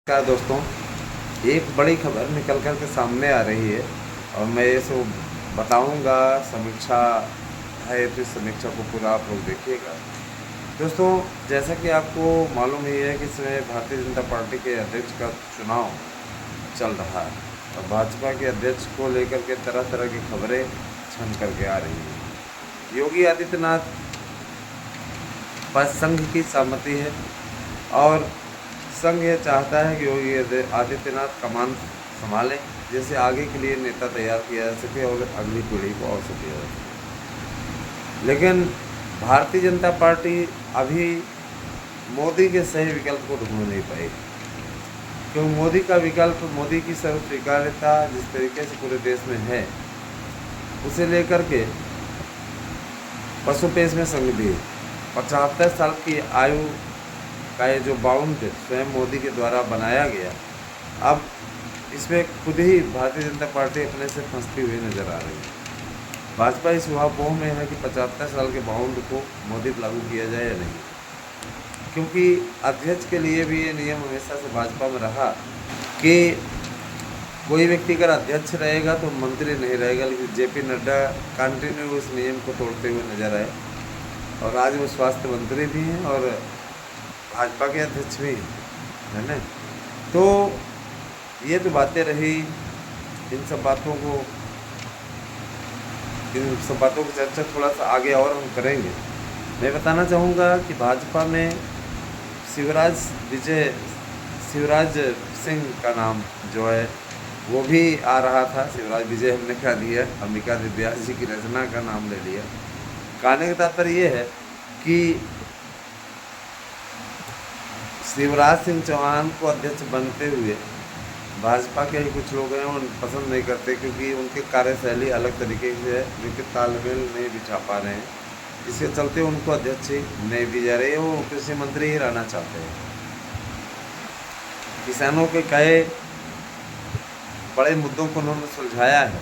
नमस्कार दोस्तों, एक बड़ी खबर निकल कर के सामने आ रही है और मैं ये सब बताऊंगा। समीक्षा है तो इस समीक्षा को पूरा आप लोग देखिएगा। दोस्तों, जैसा कि आपको मालूम ही है कि इस समय भारतीय जनता पार्टी के अध्यक्ष का चुनाव चल रहा है और भाजपा के अध्यक्ष को लेकर के तरह तरह की खबरें छन करके आ रही हैं। योगी आदित्यनाथ पर संघ की सहमति है और संघ ये चाहता है कि योगी आदित्यनाथ कमान संभालें, जिससे आगे के लिए नेता तैयार किया जा सके और अगली पीढ़ी को अवसर दिया जा सके। लेकिन भारतीय जनता पार्टी अभी मोदी के सही विकल्प को ढूंढ नहीं पाई, क्योंकि मोदी का विकल्प, मोदी की सर्व स्वीकार्यता जिस तरीके से पूरे देश में है, उसे लेकर के पशुपेश में संघ भी 75 साल की आयु का ये जो बाउंड स्वयं मोदी के द्वारा बनाया गया, अब इसमें खुद ही भारतीय जनता पार्टी अपने से फंसती हुई नजर आ रही है। भाजपा इस ऊहापोह में है कि 75 साल के बाउंड को मोदी लागू किया जाए या नहीं, क्योंकि अध्यक्ष के लिए भी ये नियम हमेशा से भाजपा में रहा कि कोई व्यक्ति अगर अध्यक्ष रहेगा तो मंत्री नहीं रहेगा। लेकिन जेपी नड्डा कंटिन्यू उस नियम को तोड़ते हुए नजर आए और आज वो स्वास्थ्य मंत्री भी हैं और भाजपा के अध्यक्ष भी है ना। तो ये तो बातें रही, इन सब बातों की चर्चा थोड़ा सा आगे और हम करेंगे। मैं बताना चाहूँगा कि भाजपा में शिवराज सिंह का नाम जो है वो भी आ रहा था। शिवराज विजय हमने कह दिया, अंबिका व्यास जी की रचना का नाम ले लिया। कहने का तात्पर्य ये है कि शिवराज सिंह चौहान को अध्यक्ष बनते हुए भाजपा के ही कुछ लोग हैं वो पसंद नहीं करते, क्योंकि उनकी कार्यशैली अलग तरीके से है, जो कि तालमेल नहीं बिठा पा रहे हैं। इसके चलते उनको अध्यक्ष ही नहीं दी जा रही है, वो कृषि मंत्री ही रहना चाहते हैं। किसानों के कई बड़े मुद्दों को उन्होंने सुलझाया है,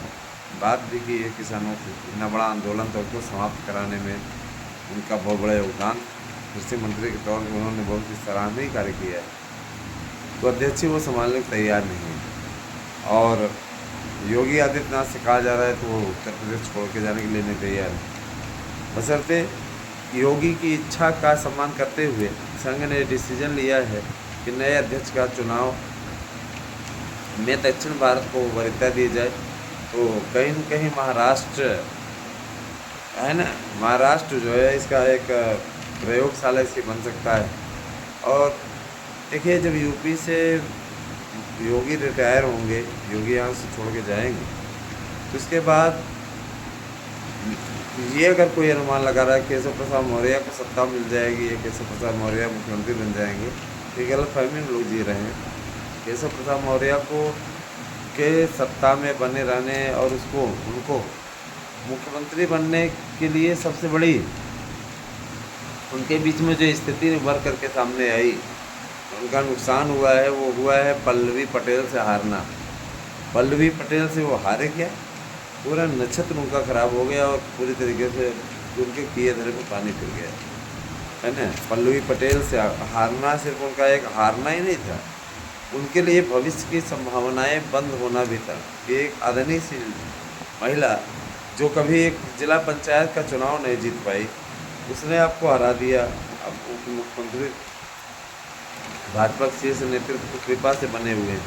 बात भी की है किसानों से। इतना बड़ा आंदोलन तो उनको समाप्त कराने में उनका बहुत बड़ा योगदान, कृषि मंत्री के तौर पर उन्होंने बहुत ही सराहनीय कार्य किया है। तो अध्यक्ष वो संभालने को तैयार नहीं है और योगी आदित्यनाथ से कहा जा रहा है तो वो उत्तर प्रदेश छोड़ के जाने के लिए नहीं तैयार है। बशर्ते योगी की इच्छा का सम्मान करते हुए संघ ने डिसीजन लिया है कि नए अध्यक्ष का चुनाव में दक्षिण भारत को वरीयता दी जाए। तो कहीं न कहीं महाराष्ट्र है ना, महाराष्ट्र जो है इसका एक प्रयोगशाला इसकी बन सकता है। और देखिए, जब यूपी से योगी रिटायर होंगे, योगी यहाँ से छोड़ के जाएंगे, तो इसके बाद ये अगर कोई अनुमान लगा रहा है केशव प्रसाद मौर्य को सत्ता मिल जाएगी या केशव प्रसाद मौर्य मुख्यमंत्री बन जाएंगे, तो गलतफहमी में लोग जी रहे हैं। केशव प्रसाद मौर्य को के सत्ता में बने रहने और उनको मुख्यमंत्री बनने के लिए सबसे बड़ी उनके बीच में जो स्थिति उभर करके सामने आई, उनका नुकसान हुआ है, वो हुआ है पल्लवी पटेल से हारना। पल्लवी पटेल से वो हारे क्या, पूरा नक्षत्र उनका खराब हो गया और पूरी तरीके से उनके किए धरे में पानी फिर गया, है ना। पल्लवी पटेल से हारना सिर्फ उनका एक हारना ही नहीं था, उनके लिए भविष्य की संभावनाएं बंद होना भी था। कि एक आदरणीय महिला जो कभी एक जिला पंचायत का चुनाव नहीं जीत पाई, उसने आपको हरा दिया। अब उप मुख्यमंत्री भाजपा के शीर्ष नेतृत्व की कृपा से बने हुए हैं।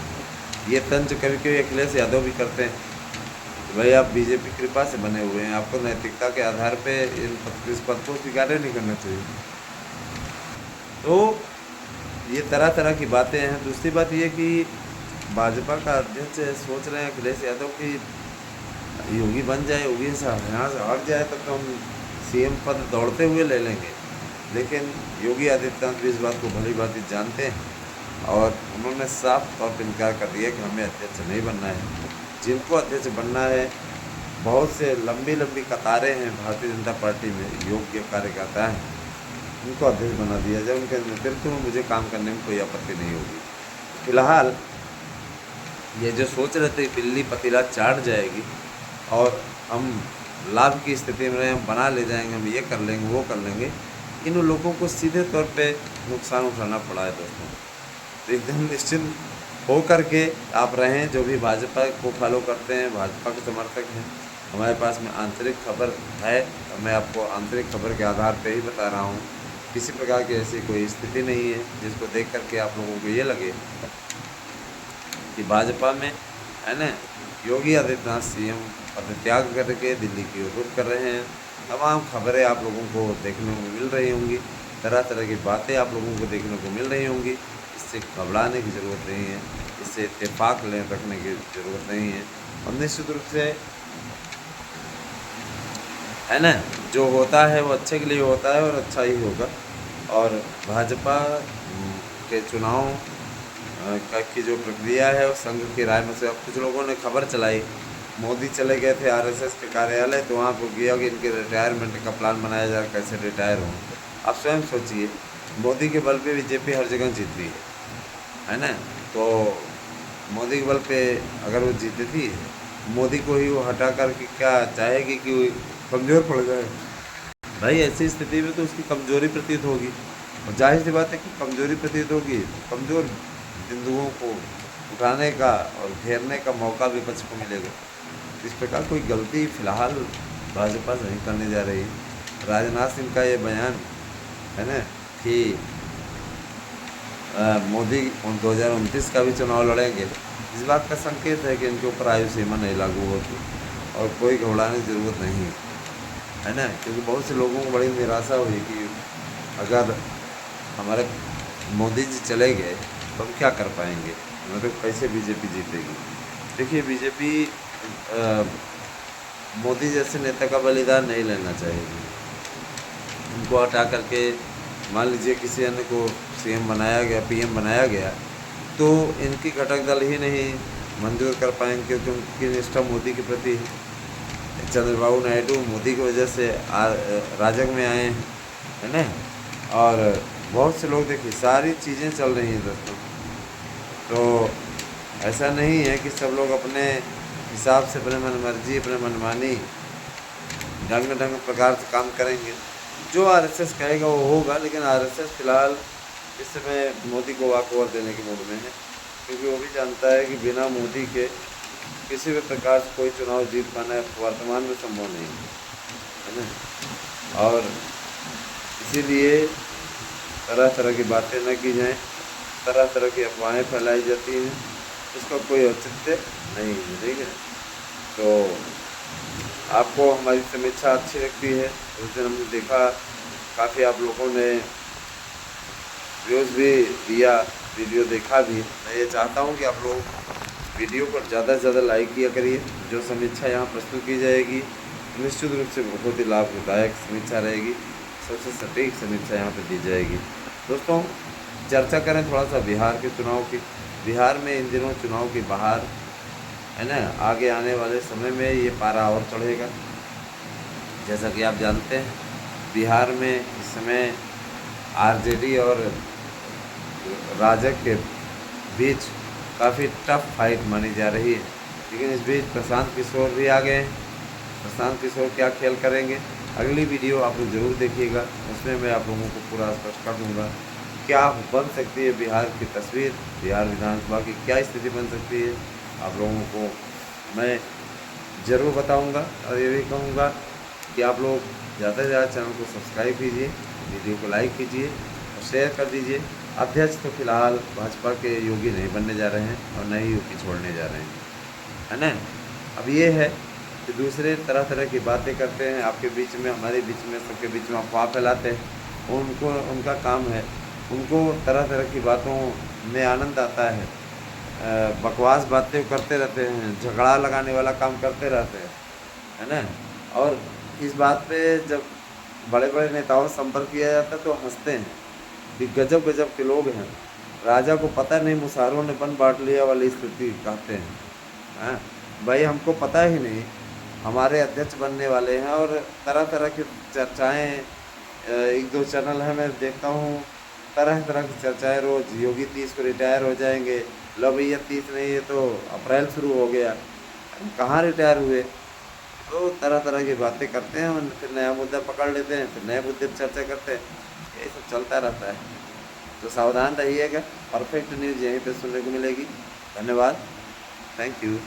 ये तंज कभी कभी अखिलेश यादव भी करते हैं, भाई आप बीजेपी की कृपा से बने हुए हैं, आपको नैतिकता के आधार पे इस पद को स्वीकार नहीं करना चाहिए। तो ये तरह तरह की बातें हैं। दूसरी बात ये कि भाजपा का अध्यक्ष सोच रहे हैं अखिलेश यादव की योगी बन जाए, योगी से यहाँ से हट जाए तब तो हम सीएम पद दौड़ते हुए ले लेंगे। लेकिन योगी आदित्यनाथ भी इस बात को भली भांति जानते हैं और उन्होंने साफ तौर पर इनकार कर दिया कि हमें अध्यक्ष नहीं बनना है। जिनको अध्यक्ष बनना है, बहुत से लंबी लंबी कतारें हैं भारतीय जनता पार्टी में, योग्य कार्यकर्ता हैं, उनको अध्यक्ष बना दिया जाए। उनके नेतृत्व में मुझे काम करने में कोई आपत्ति नहीं होगी। फिलहाल ये जो सोच रहे थे बिल्ली पतीला चाट जाएगी और हम लाभ की स्थिति में हम बना ले जाएंगे, हम ये कर लेंगे वो कर लेंगे, इन लोगों को सीधे तौर पे नुकसान उठाना पड़ा है दोस्तों। तो एकदम निश्चिंत हो करके आप रहें। जो भी भाजपा को फॉलो करते हैं, भाजपा के समर्थक हैं, हमारे पास में आंतरिक खबर है, मैं आपको आंतरिक खबर के आधार पे ही बता रहा हूँ। किसी प्रकार की ऐसी कोई स्थिति नहीं है जिसको देख करके आप लोगों को ये लगे कि भाजपा में, है ना, योगी आदित्यनाथ सीएम पद त्याग करके दिल्ली की ओर रुख कर रहे हैं। तमाम खबरें आप लोगों को देखने को मिल रही होंगी, तरह तरह की बातें आप लोगों को देखने को मिल रही होंगी। इससे घबराने की ज़रूरत नहीं है, इससे इत्तेफाक रखने की ज़रूरत नहीं है। और निश्चित रूप से, है ना, जो होता है वो अच्छे के लिए होता है और अच्छा ही होगा। और भाजपा के चुनाव की जो प्रक्रिया है वो संघ की राय में से, अब कुछ लोगों ने खबर चलाई, मोदी चले गए थे आरएसएस के कार्यालय, तो वहाँ पर गया कि इनके रिटायरमेंट का प्लान बनाया जाए, कैसे रिटायर हों। आप स्वयं सोचिए, मोदी के बल पे बीजेपी हर जगह जीत रही है ना, तो मोदी के बल पे अगर वो जीतती है, मोदी को ही वो हटा कर के क्या चाहेगी कि वो कमज़ोर पड़ जाए? भाई ऐसी स्थिति में तो उसकी कमज़ोरी प्रतीत होगी, और जाहिर सी बात है कि कमज़ोरी प्रतीत होगी, कमज़ोर बिंदुओं को उठाने का और घेरने का मौका विपक्ष को मिलेगा। इस प्रकार कोई गलती फ़िलहाल भाजपा से नहीं करने जा रही। राजनाथ सिंह का ये बयान है ना कि मोदी 2029 का भी चुनाव लड़ेंगे, इस बात का संकेत है कि इनके ऊपर आयु सीमा नहीं लागू होती और कोई घबराने की ज़रूरत नहीं है ना, क्योंकि बहुत से लोगों को बड़ी निराशा हुई कि अगर हमारे मोदी जी चले गए तो हम क्या कर पाएंगे, मतलब कैसे बीजेपी जीतेगी। देखिए, बीजेपी मोदी जैसे नेता का बलिदान नहीं लेना चाहेगी। उनको हटा करके मान लीजिए किसी अन्य को सीएम बनाया गया, पीएम बनाया गया, तो इनकी घटक दल ही नहीं मंजूर कर पाएंगे, क्योंकि उनकी निष्ठा मोदी के प्रति है। चंद्रबाबू नायडू मोदी की वजह से राजग में आए हैं, है ना, और बहुत से लोग, देखिए सारी चीज़ें चल रही हैं दोस्तों। तो ऐसा नहीं है कि सब लोग अपने हिसाब से, अपने मनमर्जी, अपने मनमानी ढंग प्रकार से काम करेंगे। जो आरएसएस कहेगा वो होगा, लेकिन आरएसएस फिलहाल इस समय मोदी को वॉकओवर देने के मूड में है, क्योंकि वो भी जानता है कि बिना मोदी के किसी भी प्रकार से कोई चुनाव जीत पाना वर्तमान में संभव नहीं है ना। और इसीलिए तरह तरह की बातें न की जाएं, तरह तरह की अफवाहें फैलाई जाती हैं, इसका कोई औचित्य नहीं है, ठीक है। तो आपको हमारी समीक्षा अच्छी लगती है, उस दिन हमने देखा काफ़ी आप लोगों ने व्यूज़ भी दिया, वीडियो देखा भी। मैं ये चाहता हूँ कि आप लोग वीडियो को ज़्यादा से ज़्यादा लाइक किया करिए। जो समीक्षा यहाँ प्रस्तुत की जाएगी निश्चित रूप से बहुत ही लाभदायक समीक्षा रहेगी, सबसे सटीक समीक्षा यहाँ पर दी जाएगी। दोस्तों, चर्चा करें थोड़ा सा बिहार के चुनाव की। बिहार में इन दिनों चुनाव की बहार है ना, आगे आने वाले समय में ये पारा और चढ़ेगा। जैसा कि आप जानते हैं, बिहार में इस समय आरजेडी और राजग के बीच काफ़ी टफ फाइट मानी जा रही है, लेकिन इस बीच प्रशांत किशोर भी आ गए हैं। प्रशांत किशोर क्या खेल करेंगे, अगली वीडियो आप लोग ज़रूर देखिएगा, उसमें मैं आप लोगों को पूरा स्पष्ट कर दूँगा क्या बन सकती है बिहार की तस्वीर, बिहार विधानसभा की क्या स्थिति बन सकती है, आप लोगों को मैं ज़रूर बताऊंगा। और ये भी कहूँगा कि आप लोग ज़्यादा से ज़्यादा चैनल को सब्सक्राइब कीजिए, वीडियो को लाइक कीजिए और शेयर कर दीजिए। अध्यक्ष तो फिलहाल भाजपा के योगी नहीं बनने जा रहे हैं और न ही यूपी छोड़ने जा रहे हैं, है ना। अब ये है कि दूसरे तरह तरह की बातें करते हैं आपके बीच में, हमारे बीच में, सबके बीच में अफवाह फैलाते हैं। उनको उनका काम है, उनको तरह तरह की बातों में आनंद आता है, बकवास बातें करते रहते हैं, झगड़ा लगाने वाला काम करते रहते हैं, है ना। और इस बात पे जब बड़े बड़े नेताओं से संपर्क किया जाता है तो हंसते हैं कि गजब गजब के लोग हैं, राजा को पता नहीं मुसारों ने बन बांट लिया वाली स्थिति कहते हैं। हाँ भाई, हमको पता ही नहीं हमारे अध्यक्ष बनने वाले हैं, और तरह तरह की चर्चाएँ, एक दो चैनल हैं मैं देखता हूँ, तरह तरह की चर्चाएँ रोज़। योगी 30 को रिटायर हो जाएंगे, लो भैया 30 नहीं है तो अप्रैल शुरू हो गया, कहाँ रिटायर हुए। तो तरह तरह की बातें करते हैं और फिर नया मुद्दा पकड़ लेते हैं, फिर नए मुद्दे पर चर्चा करते हैं, यही सब चलता रहता है। तो सावधान रहिएगा। परफेक्ट न्यूज़ यहीं पे सुनने को मिलेगी। धन्यवाद। Thank you.